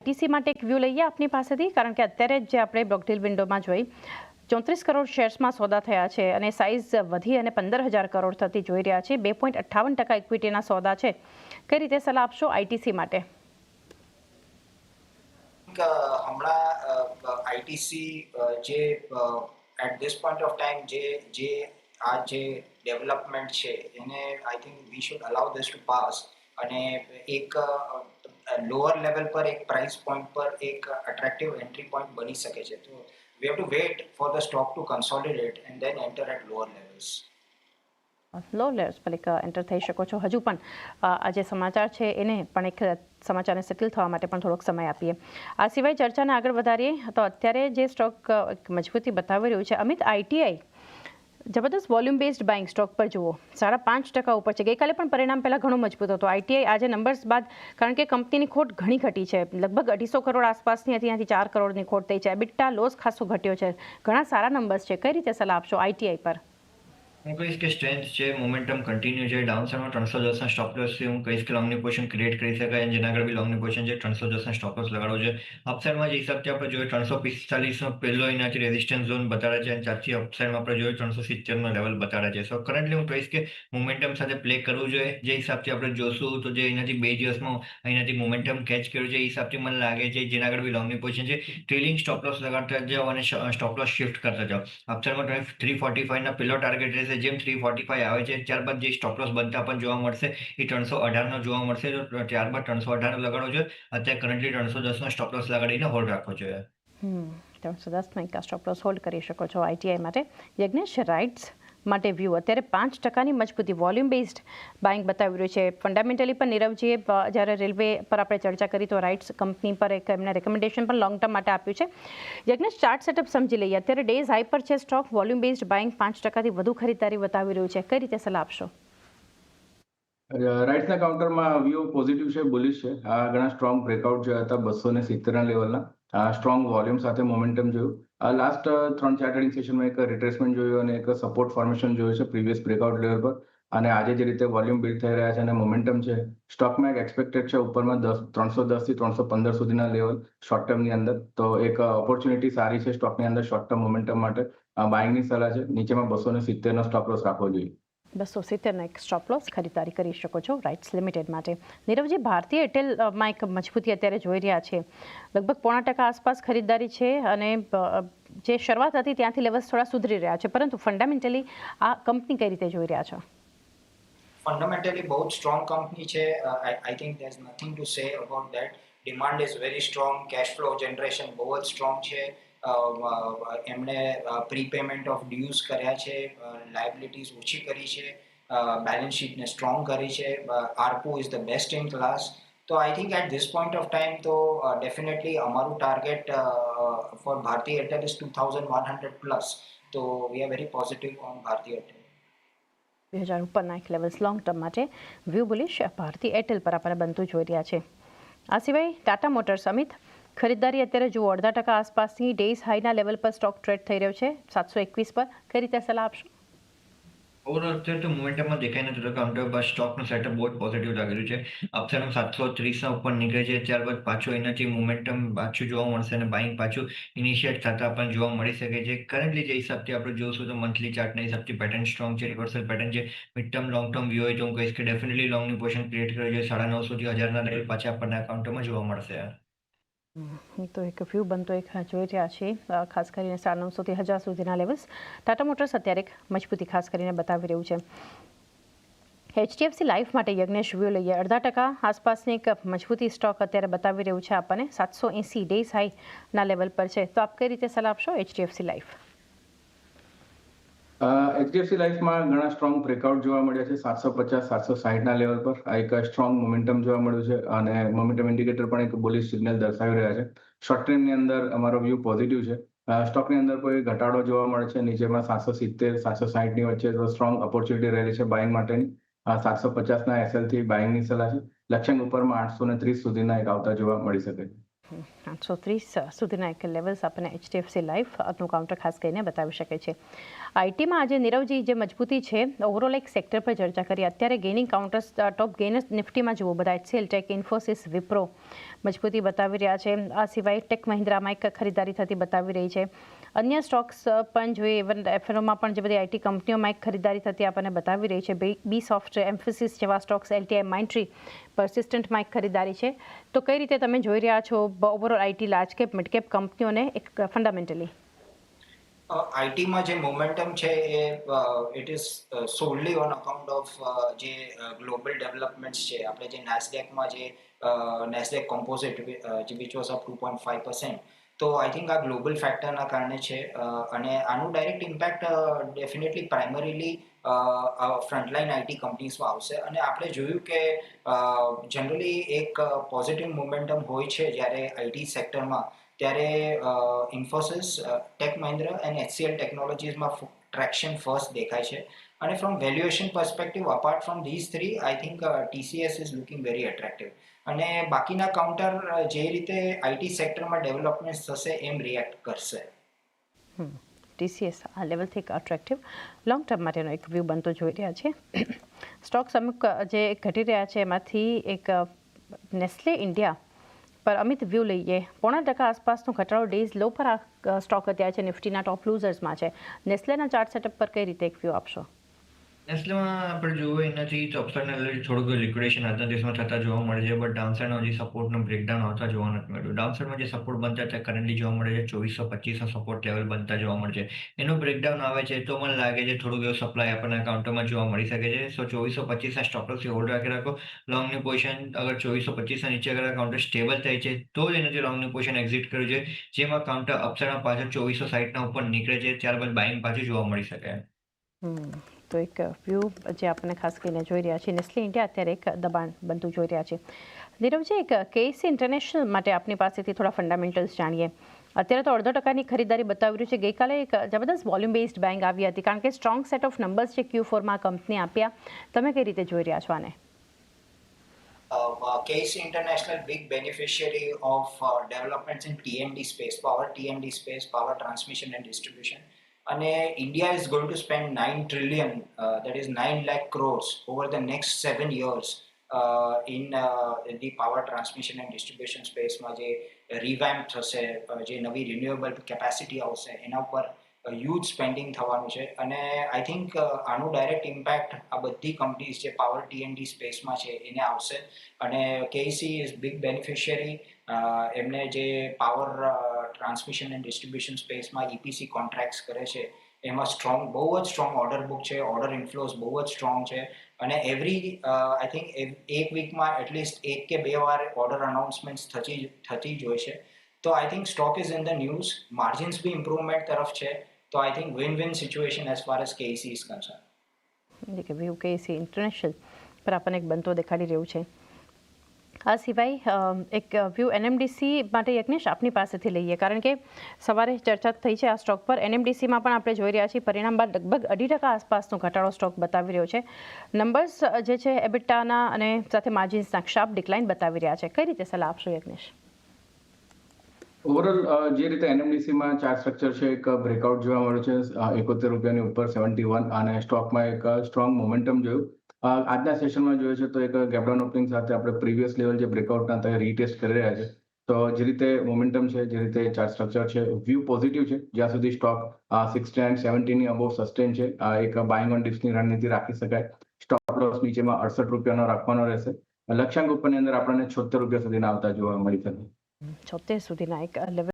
TC માટે એક view લઈએ આપની પાસેથી, કારણ કે અત્યારે જે આપણે બ્રોકડીલ વિન્ડોમાં જોઈ 34 કરોડ શેર્સમાં સોદા થયા છે અને સાઇઝ વધી અને 15,000 કરોડ થતી જોઈ રહ્યા છે. 2.58% ઇક્વિટીના સોદા છે. કઈ રીતે સલાહ આપશો આઈટીસી માટે? હમણાં આઈટીસી જે at this point of time જે આ જે ડેવલપમેન્ટ છે એને I think we should allow this to pass અને એક લોઅર લેવલ પર એક પ્રાઇસ પોઈન્ટ પર એક અટ્રેક્ટિવ એન્ટ્રી પોઈન્ટ બની શકે છે. તો we have to wait for the stock to consolidate and then enter at lower levels. Low levels પર એન્ટર થઈ શકો છો. હજુ પણ આ જે સમાચાર છે એને પણ એક સમાચારને સેટલ થવા માટે પણ થોડોક સમય આપીએ. આ સિવાય ચર્ચાને આગળ વધારીએ તો અત્યારે જે સ્ટોક મજબૂતી બતાવી રહ્યું છે અમિત, આઈટીઆઈ જબરદસ્ત વોલ્યુમ બેઝડ બાઇંગ સ્ટોક પર જુઓ 5.5% ઉપર છે. ગઈકાલે પણ પરિણામ પહેલાં ઘણો મજબૂત હતો. આઈટીઆઈ આજે નંબર્સ બાદ, કારણ કે કંપનીની ખોટ ઘણી ઘટી છે, લગભગ 250 કરોડ આસપાસની હતી, ત્યાંથી 4 કરોડની ખોટ થઈ છે. એબિટા લોસ ખાસો ઘટ્યો છે. ઘણા સારા નંબર્સ છે. કઈ રીતે સલાહ આપશો આઈટીઆઈ પર? હું કહીશ કે સ્ટ્રેન્થ છે, મોમેન્ટમ કન્ટિન્યુ છે. ડાઉનસાઇડમાં 310ના સ્ટોપ લોસથી હું કહીશ કે લોંગની પોઝિશન ક્રિએટ કરી શકાય અને જેના આગળ બી લોંગની પોઝિશન છે 310ના સ્ટોપ લોસ લગાડવો છે. અપસાઇડમાં જે હિસાબથી આપણે જોઈએ 345નો પહેલો એનાથી રેઝિસ્ટન્સ ઝોન બતાડે છે અને ત્યારથી અપસાઇડમાં આપણે જોઈએ 370નો લેવલ બતાડે છે. સો કરન્ટલી હું કહીશ કે મોમેન્ટમ સાથે પ્લે કરવું જોઈએ. જે હિસાબથી આપણે જોશું તો જે એનાથી 2 દિવસમાં અહીંયાથી મોમેન્ટમ કેચ કર્યું છે એ હિસાબથી મને લાગે છે જેના આગળ બી લોંગની પોઝિશન છે ટ્રેલિંગ સ્ટોપ લોસ લગાડતા જાઓ અને સ્ટોપ લોસ શિફ્ટ કરતા જાઓ. અપસાઇડમાં 345ના પહેલો ટાર્ગેટ રહેશે. જેમ 345 આવે છે ત્યારબાદ જે સ્ટોપ લોસ બનતા પણ જોવા મળશે એ 318નો જોવા મળશે. તો ત્યારબાદ 318 લગાડવો જોઈએ. અત્યારે કરન્ટલી 310નો સ્ટોપ લોસ લગાડીને હોલ્ડ રાખવો જોઈએ. 310નો એક સ્ટોપ લોસ હોલ્ડ કરી શકો છો આઈટીઆઈ માટે. યજ્ઞેશ, રાઇટ્સ માટે વ્યૂ અત્યારે 5%ની મજબૂતી વોલ્યુમ બેઝડ બાઇંગ બતાવી રહ્યું છે. ફંડામેન્ટલી પણ નીરવજીએ જ્યારે રેલવે પર આપણે ચર્ચા કરી તો રાઇટ્સ કંપની પર એક એમને રેકમેન્ડેશન પણ લોંગ ટર્મ માટે આપ્યું છે. યજ્ઞેશ, ચાર્ટ સેટઅપ સમજી લઈએ. અત્યારે ડેઝ હાઈ પર છે સ્ટોક, વોલ્યુમ બેઝડ બાઇંગ 5%થી વધુ ખરીદારી બતાવી રહ્યું છે. કઈ રીતે સલાહ આપશો? રાઇટ્સના કાઉન્ટરમાં વ્યૂ પોઝિટિવ છે, બુલિશ છે. આ ઘણા સ્ટ્રોંગ બ્રેકઆઉટ જોયા હતા 270ના લેવલના. સ્ટ્રોંગ વોલ્યુમ સાથે મોમેન્ટમ જોયું. લાસ્ટ 3-4 ટ્રેડિંગ સેશનમાં એક રિટ્રેસમેન્ટ જોયું અને એક સપોર્ટ ફોર્મેશન જોયું છે પ્રીવિયસ બ્રેકઆઉટ લેવલ પર. અને આજે જે રીતે વોલ્યુમ બિલ્ડ થઈ રહ્યા છે અને મોમેન્ટમ છે, સ્ટોકમાં એક એક્સપેક્ટેડ છે ઉપરમાં 310થી 315 સુધીના લેવલ શોર્ટ ટર્મની અંદર. તો એક ઓપોર્ચ્યુનિટી સારી છે સ્ટોકની અંદર શોર્ટ ટર્મ મોમેન્ટમ માટે. બાઇંગની સલાહ છે. નીચેમાં 270નો સ્ટોપ લોસ રાખવો જોઈએ. 270નો એક સ્ટોપ લોસ ખરીદારી કરી શકો છો રાઇટ્સ લિમિટેડ માટે. નીરવજી, ભારતીય એરટેલમાં એક મજબૂતી અત્યારે જોઈ રહ્યા છે. લગભગ 0.5% આસપાસ ખરીદારી છે અને જે શરૂઆત હતી ત્યાંથી લેવલ્સ થોડા સુધરી રહ્યા છે, પરંતુ ફંડામેન્ટલી આ કંપની કઈ રીતે જોઈ રહ્યા છો? ફંડામેન્ટલી બહુ જ સ્ટ્રોંગ કંપની છે. I think there is nothing to say about that. Demand is very strong. Cash flow generation બહુ જ સ્ટ્રોંગ છે. એમણે પ્રીપેમેન્ટ ઓફ ડ્યુઝ કર્યા છે, લાયબિલિટીઝ ઓછી કરી છે, બેલેન્સ શીટને સ્ટ્રોંગ કરી છે. ARPU is the best in class. તો I think at this point of time તો ડેફિનેટલી અમારું target for Bharti Airtel is 2100 plus. તો we are very positive on Bharti Airtel. 2000 ઉપરના એક લેવલ્સ લોંગ ટર્મ માટે વ્યૂ બુલિશ ભારતીય એરટેલ પર આપણે બનતું જોઈ રહ્યા છે. આ સિવાય ટાટા મોટર્સ, અમિત, ખરીદારી અત્યારે જુઓ 0.5% આસપાસની ડેઝ હાઈના લેવલ પર સ્ટોક ટ્રેડ થઈ રહ્યો છે 721 પર. કઈ રીતે સલાહ આપશો? ઓવરઓલ અત્યારે તો મોમેન્ટમમાં દેખાઈ નથી તો કાઉન્ટર પર સ્ટોકનું સેટઅપ બહુ જ પોઝિટિવ લાગી રહ્યું છે. અપસાઇડમાં 730ના ઉપર નીકળે છે ત્યારબાદ પાછું એનાથી મોમેન્ટમ પાછું જોવા મળશે અને બાઇંગ પાછું ઇનિશિયેટ થતા પણ જોવા મળી શકે છે. કરન્ટલી જે હિસાબથી આપણે જોશું તો મંથલી ચાર્ટના હિસાબથી પેટર્ન સ્ટ્રોંગ છે, રિવર્સલ પેટર્ન છે. Mid term long term view હોય તો હું કહીશ કે ડેફિનેટલી લોંગની પોઝિશન ક્રિએટ કરી છે. 950થી 1000ના લેવલ પાછા આપણને કાઉન્ટરમાં જોવા મળશે. તો એક વ્યૂ બનતો એક જોઈ રહ્યા છીએ, ખાસ કરીને 950થી 1000 સુધીના લેવલ્સ. ટાટા મોટર્સ અત્યારે એક મજબૂતી ખાસ કરીને બતાવી રહ્યું છે. HDFC લાઈફ માટે યજ્ઞેશ વ્યૂ લઈએ. 0.5% આસપાસની એક મજબૂતી સ્ટોક અત્યારે બતાવી રહ્યું છે આપણને. 780 ડેઝ હાઈના લેવલ પર છે. તો આપ કઈ રીતે સલાહ આપશો HDFC લાઈફ? HDFC લાઈફમાં ઘણા સ્ટ્રોંગ બ્રેકઆઉટ જોવા મળ્યા છે 750-760ના લેવલ પર. આ એક સ્ટ્રોંગ મોમેન્ટમ જોવા મળ્યું છે અને મોમેન્ટમ ઇન્ડિકેટર પણ એક બુલિશ સિગ્નલ દર્શાવી રહ્યા છે. શોર્ટ ટર્મની અંદર અમારો વ્યૂ પોઝિટિવ છે. સ્ટોકની અંદર કોઈ ઘટાડો જોવા મળે છે નીચેમાં 770-760ની વચ્ચે તો સ્ટ્રોંગ ઓપોર્ચ્યુનિટી રહેલી છે બાઇંગ માટેની. 750ના એસએલથી બાઇંગની સલાહ છે. લક્ષ્યાંક ઉપરમાં 830 સુધીના એક આવતા જોવા મળી શકે છે. 830 સુધીના એક લેવલ્સ આપણને HDFC લાઈફનું કાઉન્ટર ખાસ કરીને બતાવી શકે છે. આઈટીમાં આજે નીરવજી જે મજબૂતી છે ઓવરઓલ એક સેક્ટર પર ચર્ચા કરી. અત્યારે ગેઇનિંગ કાઉન્ટર્સ ટોપ ગેઇનર્સ નિફ્ટીમાં જુઓ બધા HCL ટેક, ઇન્ફોસિસ, વિપ્રો મજબૂતી બતાવી રહ્યા છે. આ સિવાય ટેક મહિન્દ્રામાં એક ખરીદારી થતી બતાવી રહી છે. અન્ય સ્ટોક્સ પણ જોઈએ, ઇવન એફએનઓમાં પણ જે બધી આઈટી કંપનીઓમાં એક ખરીદારી થતી આપણને બતાવી રહી છે. બી સોફ્ટ, એમ્ફેસિસ જેવા સ્ટોક્સ, LTI, માઇન્ડટ્રી, પર્સિસ્ટન્ટમાં એક ખરીદારી છે. તો કઈ રીતે તમે જોઈ રહ્યા છો overall IT large cap mid cap કંપનીઓને એક ફંડામેન્ટલી? આઈટીમાં જે મોમેન્ટમ છે એ it is solely on account of જે ગ્લોબલ ડેવલપમેન્ટ્સ છે. આપણે જે નાસ્ડેકમાં જે Nasdaq composite which was up 2.5%, તો આઈ થિંક આ ગ્લોબલ ફેક્ટરના કારણે છે. અને આનું direct impact definitely primarily frontline IT કંપનીઝમાં આવશે. અને આપણે જોયું કે જનરલી એક પોઝિટિવ મોમેન્ટમ હોય છે જ્યારે આઈટી સેક્ટરમાં, ત્યારે ઇન્ફોસિસ, ટેક મહિન્દ્રા અને HCL ટેકનોલોજીસમાં ટ્રેક્શન ફર્સ્ટ દેખાય છે. અને from valuation perspective, apart from these three, I think TCS is looking very attractive. અને બાકીના કાઉન્ટર જે રીતે આઈટી સેક્ટરમાં ડેવલપમેન્ટ થશે એમ રિએક્ટ કરશે. TCS આ લેવલથી એક અટ્રેક્ટિવ લોંગ ટર્મ માટેનો એક વ્યૂ બનતો જોઈ રહ્યા છે. સ્ટોક્સ અમુક જે ઘટી રહ્યા છે એમાંથી એક નેસ્લે ઇન્ડિયા પર અમિત વ્યૂ લઈએ. 0.5% આસપાસનો ઘટાડો ડેઝ લો પર આ સ્ટોક અત્યારે છે, નિફ્ટીના ટોપ લૂઝર્સમાં છે. નેસ્લેના ચાર્ટ સેટઅપ પર કઈ રીતે એક વ્યૂ આપશો? નેસ્લેમાં આપણે જોઈએ એનાથી તો અપસાઇડના લીધે થોડુંક લિક્વિડેશન આજના દિવસમાં થતા જોવા મળે છે, બટ ડાઉનસાઇડમાં હજી સપોર્ટનું બ્રેકડાઉન આવતા જોવા નથી મળ્યું. ડાઉનસાઇડમાં જે સપોર્ટ બનતા હતા કરન્ટલી જોવા મળે છે 2425 સપોર્ટ લેવલ બનતા જોવા મળે છે. એનું બ્રેકડાઉન આવે છે તો મને લાગે છે થોડુંક એવું સપ્લાય આપણને કાઉન્ટરમાં જોવા મળી શકે છે. સો 2425 સ્ટોપ લોસથી હોલ્ડ રાખી રાખો. લોંગની પોઝિશન અગર 2425 નીચે અગર કાઉન્ટર સ્ટેબલ થાય છે તો જ એનાથી લોંગની પોઝિશન એક્ઝિટ કર્યું છે, જેમાં કાઉન્ટર અપસાઇડમાં પાછળ 2460ના ઉપર નીકળે છે, ત્યારબાદ બાઇંગ પાછું જોવા મળી શકે. તો એક વ્યૂ જે આપણે ખાસ કરીને જોઈ રહ્યા છીએ. નેસ્લે ઇન્ડિયા અત્યારે એક દબાણ બનતું જોઈ રહ્યા છે. નીરવજી, એક KC ઇન્ટરનેશનલ માટે આપની પાસેથી થોડા ફંડામેન્ટલ્સ જાણીએ. અત્યારે તો 0.5% ખરીદારી બતાવી રહ્યું છે. ગઈકાલે એક જબરદસ્ત વોલ્યુમ બેઝડ બેંક આવી હતી, કારણ કે સ્ટ્રોંગ સેટ ઓફ નંબર્સ છે Q4માં કંપની આપ્યા. તમે કઈ રીતે જોઈ રહ્યા છો આને? KC International, big beneficiary of developments in T&D space, power T&D space, power transmission and distribution. And India is going to spend 9 trillion, that is 9 lakh crores over the next 7 years in the power transmission and distribution space. માં જે revamp થશે, જે નવી renewable capacity આવશે, એના ઉપર huge spending થવાનું છે. અને આઈ થિંક આનું ડાયરેક્ટ ઇમ્પેક્ટ આ બધી કંપનીઝ જે પાવર T&D સ્પેસમાં છે એને આવશે. અને KC ઇઝ બિગ બેનિફિશિયરી. એમને જે પાવર ટ્રાન્સમિશન એન્ડ ડિસ્ટ્રીબ્યુશન સ્પેસમાં EPC કોન્ટ્રાક્ટ્સ કરે છે એમાં બહુ જ સ્ટ્રોંગ ઓર્ડર બુક છે. ઓર્ડર ઇન્ફ્લોઝ બહુ જ સ્ટ્રોંગ છે. અને આઈ થિંક એક વીકમાં એટલીસ્ટ 1 કે 2 વાર ઓર્ડર અનાઉન્સમેન્ટ્સ થતી જ હોય છે. તો I think stock is in the news. Margins be improvement તરફ છે. તો I think win win situation as far as KC is concern. View KC international પર આપણને એક બનતો દેખાડી રહ્યું છે. આ સિવાય એક વ્યૂ NMDC માટે યજ્ઞેશ આપની પાસેથી લઈએ, કારણ કે સવારે ચર્ચા થઈ છે આ સ્ટોક પર. NMDCમાં પણ આપણે જોઈ રહ્યા છીએ પરિણામ બાદ લગભગ 2% આસપાસનો ઘટાડો સ્ટોક બતાવી રહ્યો છે. નંબર્સ જે છે એબિટાના અને સાથે માર્જિન્સના શાર્પ ડિક્લાઇન બતાવી રહ્યા છે. કઈ રીતે સલાહ આપશો યજ્ઞેશ? ઓવરઓલ જે રીતે NMDCમાં ચાર્ટ સ્ટ્રક્ચર છે એક બ્રેકઆઉટ જોવા મળ્યું છે 71 રૂપિયાની ઉપર 71, અને સ્ટોકમાં એક સ્ટ્રોંગ મોમેન્ટમ જોયું. આજના સેશનમાં જોયું છે તો એક ગેપડાઉન ઓપનિંગ સાથે આપણે પ્રીવિયસ લેવલ જે બ્રેકઆઉટના હતા રીટેસ્ટ કરી રહ્યા છે. તો જે રીતે મોમેન્ટમ છે, જે રીતે ચાર્ટ સ્ટ્રક્ચર છે, વ્યૂ પોઝિટિવ છે. જ્યાં સુધી સ્ટોક 60 and 70 ની અબોવ સસ્ટેન છે, એક બાઇંગ ઓન ડિપ્સની રણનીતિ રાખી શકાય. સ્ટોપ લોસ નીચેમાં 68 રૂપિયાનો રાખવાનો રહેશે. લક્ષ્યાંક ઉપરની અંદર આપણને 76 રૂપિયા સુધીના આવતા જોવા મળી શકે. 76 સુધીના એક લેવલ